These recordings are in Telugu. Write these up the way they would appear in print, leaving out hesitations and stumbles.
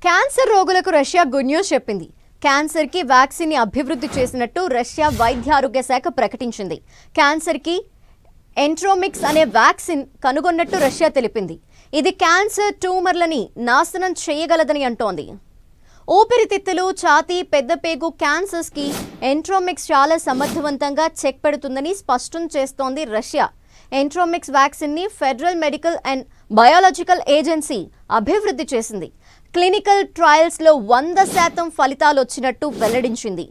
క్యాన్సర్ రోగులకు రష్యా గుడ్ న్యూస్ చెప్పింది. క్యాన్సర్ కి వ్యాక్సిన్ ని అభివృద్ధి చేసినట్టు రష్యా వైద్య ఆరోగ్య శాఖ ప్రకటించింది. క్యాన్సర్ కి ఎంట్రోమిక్స్ అనే వ్యాక్సిన్ కనుగొన్నట్టు రష్యా తెలిపింది. ఇది క్యాన్సర్ ట్యూమర్లని నాశనం చేయగలదని అంటోంది. ఊపిరితిత్తులు, ఛాతీ, పెద్దపేగు క్యాన్సర్స్ కి ఎంట్రోమిక్స్ చాలా సమర్థవంతంగా చెక్ పెడుతుందని స్పష్టం చేస్తోంది రష్యా. ఎంట్రోమిక్స్ వ్యాక్సిన్ ని federal medical and biological agency అభివృద్ధి చేసింది. క్లినికల్ ట్రయల్స్ లో 100% ఫలితాలు వచ్చినట్టు వెల్లడించింది.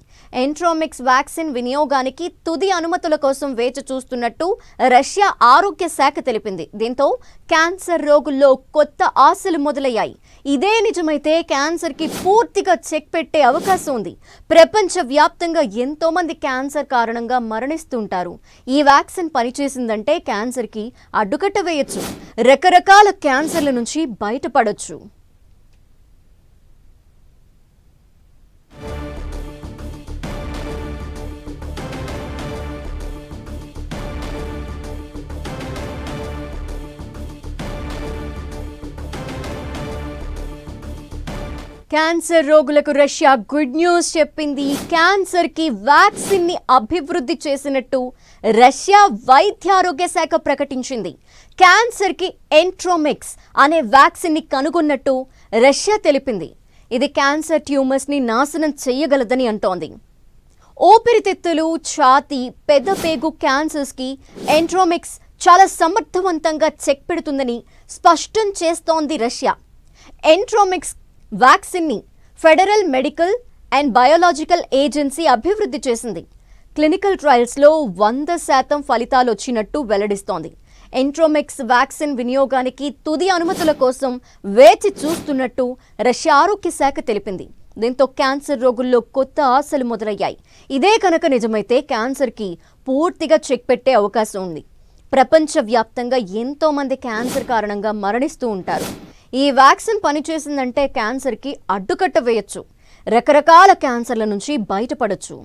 ఎంట్రోమిక్స్ వ్యాక్సిన్ వినియోగానికి తుది అనుమతుల కోసం వేచి చూస్తున్నట్టు రష్యా ఆరోగ్య శాఖ తెలిపింది. దీంతో క్యాన్సర్ రోగుల్లో కొత్త ఆశలు మొదలయ్యాయి. ఇదే నిజమైతే క్యాన్సర్ కి పూర్తిగా చెక్ పెట్టే అవకాశం ఉంది. ప్రపంచ వ్యాప్తంగా ఎంతో మంది క్యాన్సర్ కారణంగా మరణిస్తుంటారు. ఈ వ్యాక్సిన్ పనిచేసిందంటే క్యాన్సర్ కి అడ్డుకట్ట వేయొచ్చు, రకరకాల క్యాన్సర్ల నుంచి బయటపడొచ్చు. క్యాన్సర్ రోగులకు రష్యా గుడ్ న్యూస్ చెప్పింది. క్యాన్సర్ కి వ్యాక్సిన్ ని అభివృద్ధి చేసినట్టు రష్యా వైద్యారోగ్య శాఖ ప్రకటించింది. క్యాన్సర్ కి ఎంట్రోమిక్స్ అనే వ్యాక్సిన్ ని కనుగొన్నట్టు రష్యా తెలిపింది. ఇది క్యాన్సర్ ట్యూమర్స్ ని నాశనం చేయగలదని అంటోంది. ఊపిరితిత్తులు, ఛాతీ, పెద్దపేగు క్యాన్సర్స్ కి ఎంట్రోమిక్స్ చాలా సమర్థవంతంగా చెక్ పెడుతుందని స్పష్టం చేస్తోంది రష్యా. ఎంట్రోమిక్స్ వ్యాక్సిన్ ని federal medical and biological agency అభివృద్ధి చేసింది. క్లినికల్ ట్రయల్స్ లో 100% ఫలితాలు వచ్చినట్టు వెల్లడిస్తోంది. ఎంట్రోమిక్స్ వ్యాక్సిన్ వినియోగానికి తుది అనుమతుల కోసం వేచి చూస్తున్నట్టు రష్యా ఆరోగ్య శాఖ తెలిపింది. దీంతో క్యాన్సర్ రోగుల్లో కొత్త ఆశలు మొదలయ్యాయి. ఇదే కనుక నిజమైతే క్యాన్సర్ కి పూర్తిగా చెక్ పెట్టే అవకాశం ఉంది. ప్రపంచ వ్యాప్తంగా ఎంతో మంది క్యాన్సర్ కారణంగా మరణిస్తూ ఉంటారు. ఈ వ్యాక్సిన్ పనిచేసిందంటే క్యాన్సర్ కి అడ్డుకట్ట వేయొచ్చు, రకరకాల క్యాన్సర్ల నుంచి బయటపడొచ్చు.